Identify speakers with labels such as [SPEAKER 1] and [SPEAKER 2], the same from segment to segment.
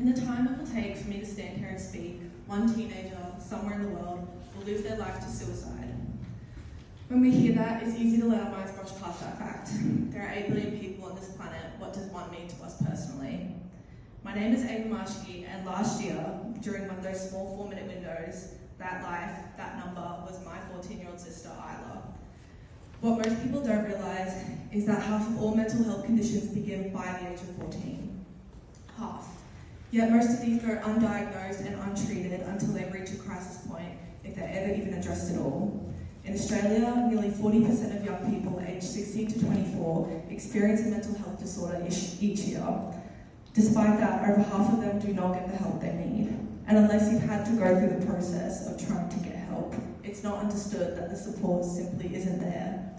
[SPEAKER 1] In the time it will take for me to stand here and speak, one teenager somewhere in the world will lose their life to suicide. When we hear that, it's easy to let our minds brush past that fact. There are 8 billion people on this planet. What does one mean to us personally? My name is Marschke, and last year, during one of those small 4-minute windows, that life, that number, was my 14-year-old sister, Isla. What most people don't realise is that half of all mental health conditions begin by the age of 14. Half. Yet most of these go undiagnosed and untreated until they reach a crisis point, if they're ever even addressed at all. In Australia, nearly 40% of young people aged 16 to 24 experience a mental health disorder each year. Despite that, over half of them do not get the help they need. And unless you've had to go through the process of trying to get help, it's not understood that the support simply isn't there.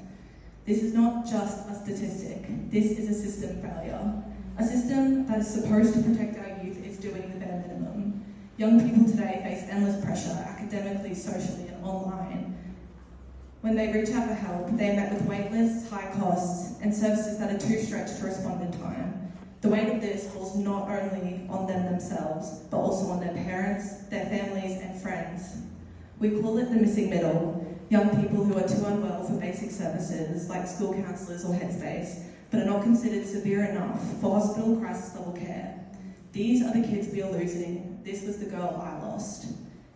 [SPEAKER 1] This is not just a statistic. This is a system failure. A system that is supposed to protect our youth is doing the bare minimum. Young people today face endless pressure, academically, socially, and online. When they reach out for help, they're met with wait lists, high costs, and services that are too stretched to respond in time. The weight of this falls not only on them themselves, but also on their parents, their families, and friends. We call it the missing middle, young people who are too unwell for basic services like school counsellors or headspace, but are not considered severe enough for hospital crisis level care. These are the kids we are losing. This was the girl I lost.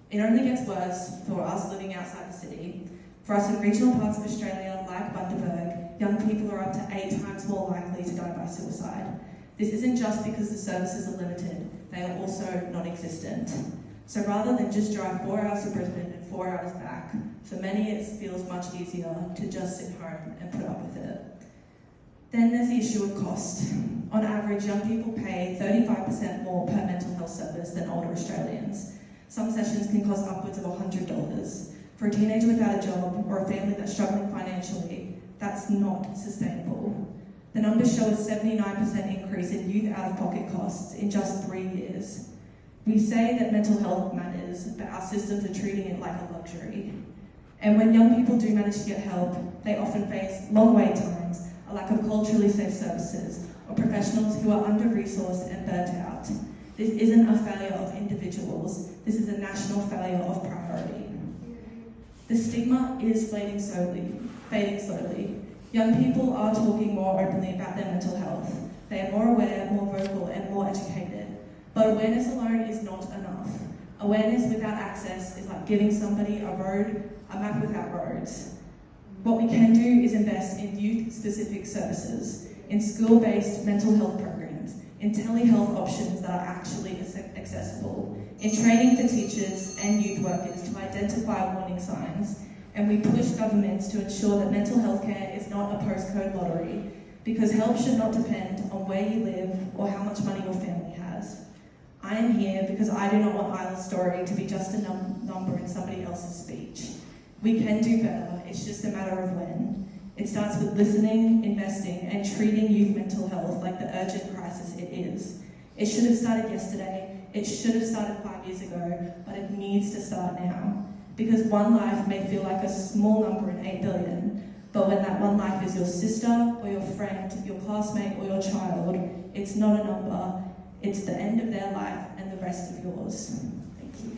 [SPEAKER 1] It only gets worse for us living outside the city. For us in regional parts of Australia, like Bundaberg, young people are up to 8 times more likely to die by suicide. This isn't just because the services are limited, they are also non-existent. So rather than just drive 4 hours to Brisbane and 4 hours back, for many it feels much easier to just sit home and put up with it. Then there's the issue of cost. On average, young people pay 35% more per mental health service than older Australians. Some sessions can cost upwards of $100. For a teenager without a job or a family that's struggling financially, that's not sustainable. The numbers show a 79% increase in youth out-of-pocket costs in just 3 years. We say that mental health matters, but our systems are treating it like a luxury. And when young people do manage to get help, they often face long wait times, a lack of culturally safe services, or professionals who are under-resourced and burnt out. This isn't a failure of individuals, this is a national failure of priority. The stigma is fading slowly. Young people are talking more openly about their mental health. They are more aware, more vocal, and more educated. But awareness alone is not enough. Awareness without access is like giving somebody a map without roads. What we can do is invest in youth-specific services, in school-based mental health programs, in telehealth options that are actually accessible, in training for teachers and youth workers to identify warning signs, and we push governments to ensure that mental health care is not a postcode lottery, because help should not depend on where you live or how much money your family has. I am here because I do not want Isla's story to be just a number in somebody else's speech. We can do better, it's just a matter of when. It starts with listening, investing, and treating youth mental health like the urgent crisis it is. It should have started yesterday, it should have started 5 years ago, but it needs to start now. Because one life may feel like a small number in 8 billion, but when that one life is your sister, or your friend, your classmate, or your child, it's not a number, it's the end of their life and the rest of yours. Thank you.